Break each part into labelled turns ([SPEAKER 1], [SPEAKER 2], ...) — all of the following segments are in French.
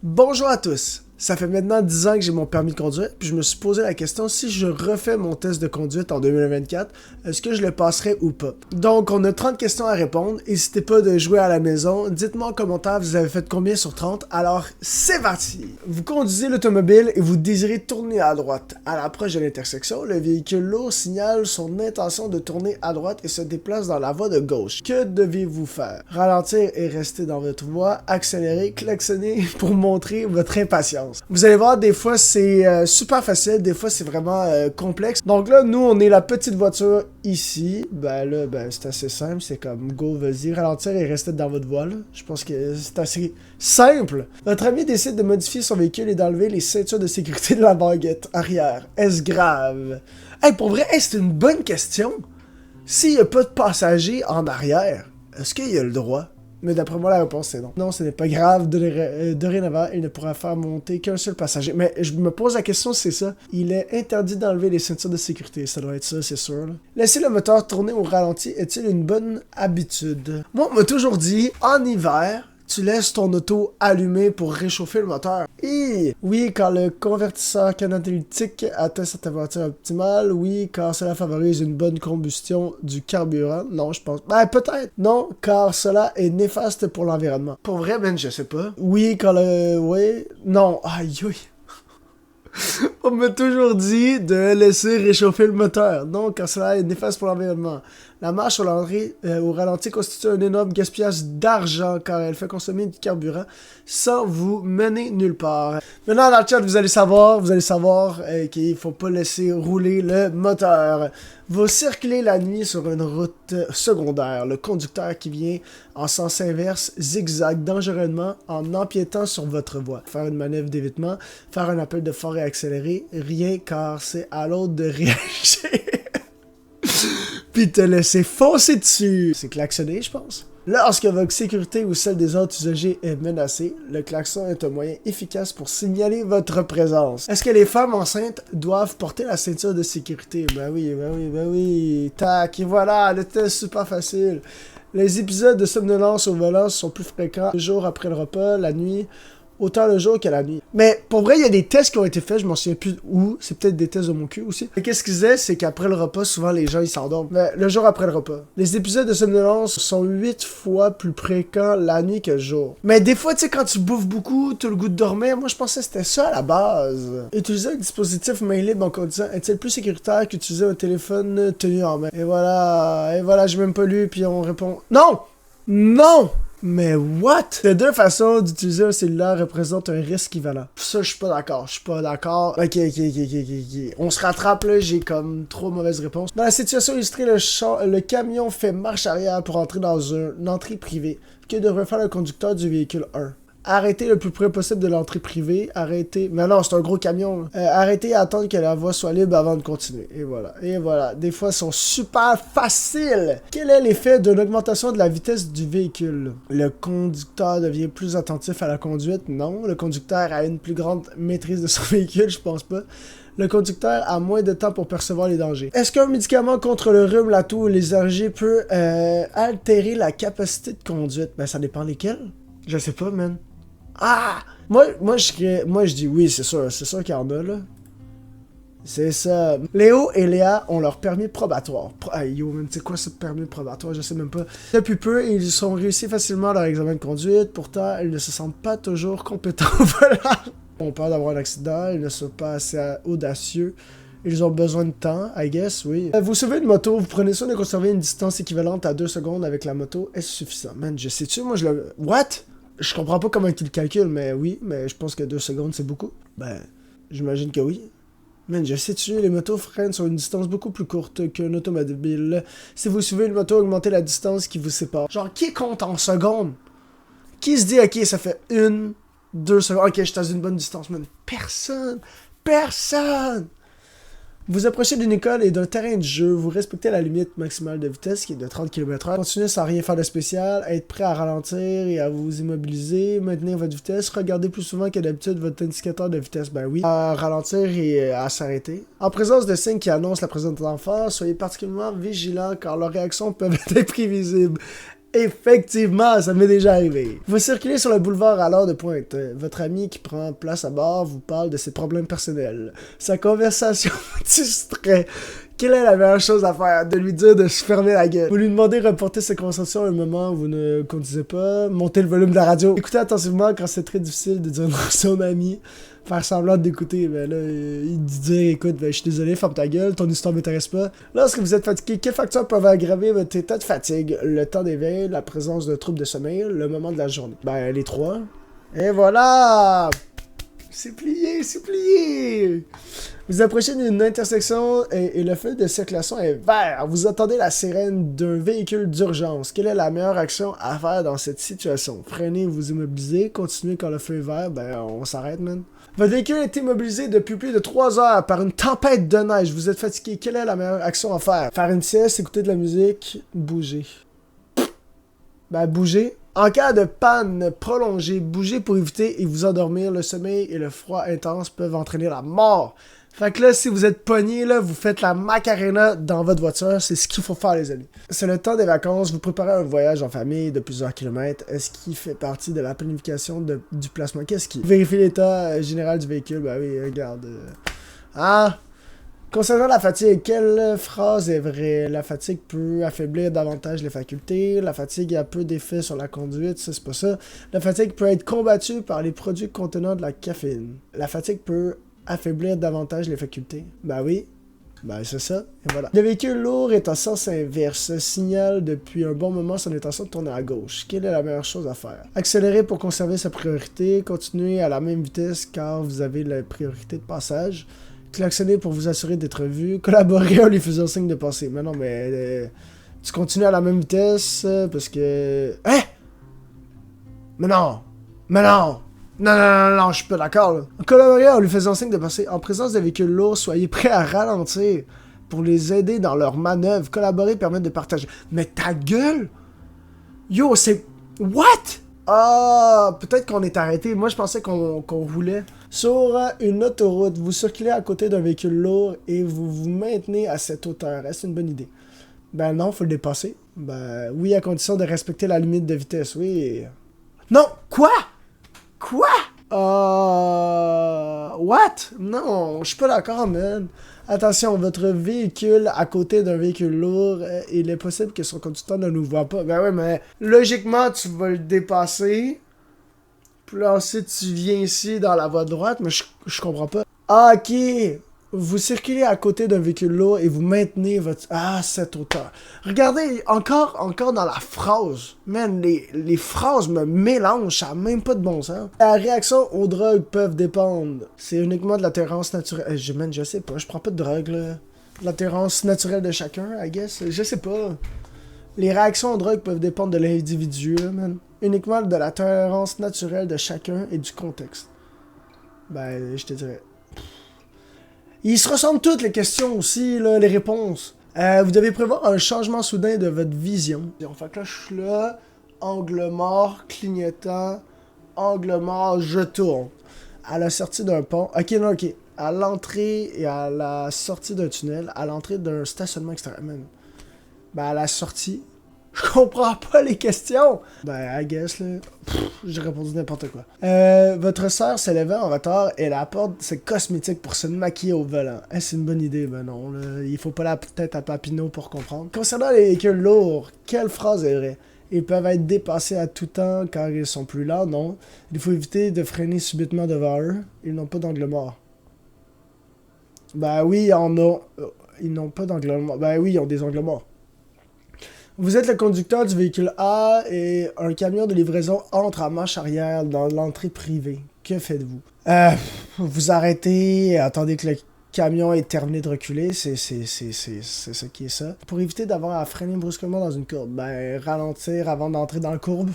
[SPEAKER 1] Bonjour à tous! Ça fait maintenant 10 ans que j'ai mon permis de conduire, puis je me suis posé la question si je refais mon test de conduite en 2024, est-ce que je le passerais ou pas? Donc, on a 30 questions à répondre, n'hésitez pas de jouer à la maison, dites-moi en commentaire vous avez fait combien sur 30, alors c'est parti! Vous conduisez l'automobile et vous désirez tourner à droite. À l'approche de l'intersection, le véhicule lourd signale son intention de tourner à droite et se déplace dans la voie de gauche. Que devez-vous faire? Ralentir et rester dans votre voie, accélérer, klaxonner pour montrer votre impatience. Vous allez voir, des fois c'est super facile, des fois c'est vraiment complexe. Donc là, nous on est la petite voiture ici. C'est assez simple, c'est comme go, vas-y, ralentir et rester dans votre voie. Là. Je pense que c'est assez simple. Votre ami décide de modifier son véhicule et d'enlever les ceintures de sécurité de la banquette arrière. Est-ce grave? Hey, pour vrai, c'est une bonne question. S'il n'y a pas de passager en arrière, est-ce qu'il y a le droit? Mais d'après moi, la réponse c'est non. Non, ce n'est pas grave. Dorénavant, il ne pourra faire monter qu'un seul passager. Mais je me pose la question, c'est ça. Il est interdit d'enlever les ceintures de sécurité. Ça doit être ça, c'est sûr. Là. Laisser le moteur tourner au ralenti est-il une bonne habitude? Moi, on m'a toujours dit, en hiver, tu laisses ton auto allumée pour réchauffer le moteur. Oui, quand le convertisseur catalytique atteint sa température optimale. Oui, car cela favorise une bonne combustion du carburant. Non, je pense... peut-être. Non, car cela est néfaste pour l'environnement. Pour vrai, je sais pas. Oui, quand le... Oui. Non. Aïe, aïe. On m'a toujours dit de laisser réchauffer le moteur. Non, car cela est néfaste pour l'environnement. La marche sur l'entrée au ralenti constitue un énorme gaspillage d'argent car elle fait consommer du carburant sans vous mener nulle part. Maintenant, dans le chat, vous allez savoir qu'il ne faut pas laisser rouler le moteur. Vous circulez la nuit sur une route secondaire. Le conducteur qui vient en sens inverse zigzague dangereusement en empiétant sur votre voie. Faire une manœuvre d'évitement, faire un appel de phare et accélérer, rien car c'est à l'autre de réagir. Puis te laisser foncer dessus. C'est klaxonner, je pense. Lorsque votre sécurité ou celle des autres usagers est menacée, le klaxon est un moyen efficace pour signaler votre présence. Est-ce que les femmes enceintes doivent porter la ceinture de sécurité? Ben oui. Tac, et voilà, le test super facile. Les épisodes de somnolence au volant sont plus fréquents le jour après le repas, la nuit, autant le jour que la nuit. Mais pour vrai, il y a des tests qui ont été faits, je m'en souviens plus où. C'est peut-être des tests de mon cul aussi. Et qu'est-ce qu'ils disaient, c'est qu'après le repas, souvent les gens ils s'endorment. Mais le jour après le repas. Les épisodes de somnolence sont 8 fois plus fréquents la nuit que le jour. Mais des fois, tu sais, quand tu bouffes beaucoup, tu as le goût de dormir. Moi, je pensais que c'était ça à la base. Utiliser un dispositif main libre en conduisant est-il plus sécuritaire qu'utiliser un téléphone tenu en main? Et voilà, j'ai même pas lu, puis on répond non! Non! Mais what? Les deux façons d'utiliser un cellulaire représentent un risque équivalent. Ça, je suis pas d'accord. Ok. On se rattrape là, j'ai comme 3 mauvaises réponses. Dans la situation illustrée, le camion fait marche arrière pour entrer dans une entrée privée. Que devrait faire le conducteur du véhicule 1? Arrêtez le plus près possible de l'entrée privée. Mais non, c'est un gros camion. Arrêtez et attendre que la voie soit libre avant de continuer. Et voilà. Des fois, elles sont super faciles. Quel est l'effet d'une augmentation de la vitesse du véhicule? Le conducteur devient plus attentif à la conduite? Non. Le conducteur a une plus grande maîtrise de son véhicule? Je pense pas. Le conducteur a moins de temps pour percevoir les dangers. Est-ce qu'un médicament contre le rhume, la toux ou les allergies peut altérer la capacité de conduite? Ben, ça dépend lesquels. Je sais pas, man. Moi je dis oui, c'est sûr qu'il y en a, là. C'est ça. Léo et Léa ont leur permis probatoire. C'est quoi ce permis probatoire? Je sais même pas. Depuis peu, ils ont réussi facilement leur examen de conduite. Pourtant, ils ne se sentent pas toujours compétents au volant. Ils ont peur d'avoir un accident. Ils ne sont pas assez audacieux. Ils ont besoin de temps, I guess, oui. Vous sauvez une moto, vous prenez soin de conserver une distance équivalente à 2 secondes avec la moto. Est-ce suffisant? Man, je sais-tu, moi je le... What? Je comprends pas comment ils le calculent, mais oui, mais je pense que 2 secondes c'est beaucoup. Ben, j'imagine que oui. Man, je sais-tu, les motos freinent sur une distance beaucoup plus courte qu'un automobile. Si vous suivez une moto, augmentez la distance qui vous sépare. Genre, qui compte en secondes? Qui se dit, ok, ça fait 1, 2 secondes, ok, je suis dans une bonne distance, man. Personne! Vous approchez d'une école et d'un terrain de jeu, vous respectez la limite maximale de vitesse qui est de 30 km/h. Continuez sans rien faire de spécial, être prêt à ralentir et à vous immobiliser, maintenir votre vitesse, regardez plus souvent que d'habitude votre indicateur de vitesse, ben oui, à ralentir et à s'arrêter. En présence de signes qui annoncent la présence d'enfants, soyez particulièrement vigilants car leurs réactions peuvent être imprévisibles. Effectivement, ça m'est déjà arrivé. Vous circulez sur le boulevard à l'heure de pointe. Votre ami qui prend place à bord vous parle de ses problèmes personnels. Sa conversation vous distrait. Quelle est la meilleure chose à faire? De lui dire de se fermer la gueule. Vous lui demandez de reporter sa conversation à un moment où vous ne conduisez pas. Montez le volume de la radio. Écoutez attentivement quand c'est très difficile de dire non à son ami. Faire semblant d'écouter, ben là, il dit écoute, ben, je suis désolé, ferme ta gueule, ton histoire m'intéresse pas. Lorsque vous êtes fatigué, quels facteurs peuvent aggraver votre état de fatigue? Le temps d'éveil, la présence de troubles de sommeil, le moment de la journée. Ben, les trois. Et voilà! C'est plié, c'est plié! Vous approchez d'une intersection et le feu de circulation est vert. Vous attendez la sirène d'un véhicule d'urgence. Quelle est la meilleure action à faire dans cette situation? Freiner, vous immobiliser, continuer quand le feu est vert, ben on s'arrête, man. Votre véhicule est immobilisé depuis plus de 3 heures par une tempête de neige. Vous êtes fatigué. Quelle est la meilleure action à faire? Faire une sieste, écouter de la musique, bouger. Ben, bouger. En cas de panne prolongée, bougez pour éviter et vous endormir. Le sommeil et le froid intense peuvent entraîner la mort. Fait que là, si vous êtes pogné, là, vous faites la Macarena dans votre voiture. C'est ce qu'il faut faire, les amis. C'est le temps des vacances. Vous préparez un voyage en famille de plusieurs kilomètres. Est-ce qu'il fait partie de la planification du placement? Qu'est-ce qui? Vérifier l'état général du véhicule. Ben oui, regarde. Concernant la fatigue, quelle phrase est vraie? La fatigue peut affaiblir davantage les facultés. La fatigue a peu d'effet sur la conduite. Ça, c'est pas ça. La fatigue peut être combattue par les produits contenant de la caféine. La fatigue peut affaiblir davantage les facultés. Ben oui. Ben c'est ça. Et voilà. Le véhicule lourd est en sens inverse. Signale depuis un bon moment son intention de tourner à gauche. Quelle est la meilleure chose à faire? Accélérer pour conserver sa priorité. Continuer à la même vitesse car vous avez la priorité de passage. Klaxonner pour vous assurer d'être vu. Collaborer en lui faisant signe de passer. Mais non, mais tu continues à la même vitesse parce que... Hein? Mais non! Mais non! Non, je suis pas d'accord, là. Collaborer en lui faisant signe de passer. En présence de véhicules lourds, soyez prêts à ralentir pour les aider dans leurs manœuvres. Collaborer permet de partager. Mais ta gueule! Yo, c'est... What? Ah, peut-être qu'on est arrêté. Moi, je pensais qu'on roulait. Sur une autoroute, vous circulez à côté d'un véhicule lourd et vous vous maintenez à cette hauteur. Est-ce une bonne idée? Ben non, faut le dépasser. Ben oui, à condition de respecter la limite de vitesse, oui. Non! Quoi? Quoi? What? Non, je suis pas d'accord, man. Attention, votre véhicule à côté d'un véhicule lourd, il est possible que son conducteur ne nous voit pas. Ben ouais, mais logiquement, tu vas le dépasser. Puis là, ensuite, tu viens ici dans la voie droite, mais je comprends pas. Ah, ok. Vous circulez à côté d'un véhicule lourd et vous maintenez votre... Ah, cette hauteur. Regardez, encore dans la phrase. Man, les phrases me mélangent, ça n'a même pas de bon sens. La réaction aux drogues peuvent dépendre. C'est uniquement de l'attirance naturelle. Je sais pas, je prends pas de drogue, là. L'attirance naturelle de chacun, I guess. Je sais pas. Les réactions aux drogues peuvent dépendre de l'individu, man. Uniquement de la tolérance naturelle de chacun et du contexte. Ben, je te dirais. Ils se ressemblent toutes, les questions aussi, là, les réponses. Vous devez prévoir un changement soudain de votre vision. Fait que là, je suis là, angle mort, clignotant, angle mort, je tourne. À la sortie d'un pont. Ok, non, ok. À l'entrée et à la sortie d'un tunnel, à l'entrée d'un stationnement extérieur. Ben, à la sortie. Je comprends pas les questions. Ben, I guess, là. J'ai répondu n'importe quoi. Votre sœur s'est levée en retard et elle apporte ses cosmétiques pour se maquiller au volant. C'est une bonne idée, ben non, là. Il faut pas la tête à Papineau pour comprendre. Concernant les véhicules lourds, quelle phrase est vraie? Ils peuvent être dépassés à tout temps car ils sont plus lents, non. Il faut éviter de freiner subitement devant eux. Ils n'ont pas d'angle mort. Ben oui, ils n'ont pas d'angle mort. Ben oui, ils ont des angles morts. Vous êtes le conducteur du véhicule A et un camion de livraison entre à marche arrière dans l'entrée privée. Que faites-vous? Vous arrêtez et attendez que le camion ait terminé de reculer. C'est ça qui est ça. Pour éviter d'avoir à freiner brusquement dans une courbe, ben ralentir avant d'entrer dans la courbe.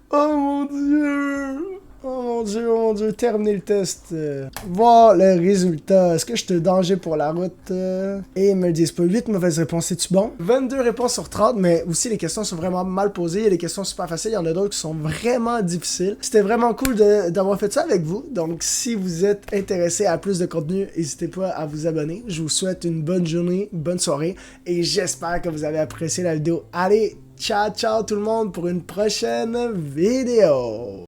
[SPEAKER 1] Oh mon dieu! Oh mon mon dieu, terminer le test. Voir le résultat. Est-ce que je te danger pour la route? Et ils me le disent pas. 8 mauvaises réponses, c'est-tu bon? 22 réponses sur 30, mais aussi les questions sont vraiment mal posées. Il y a des questions super faciles, il y en a d'autres qui sont vraiment difficiles. C'était vraiment cool d'avoir fait ça avec vous. Donc, si vous êtes intéressé à plus de contenu, n'hésitez pas à vous abonner. Je vous souhaite une bonne journée, bonne soirée, et j'espère que vous avez apprécié la vidéo. Allez, ciao, ciao tout le monde pour une prochaine vidéo.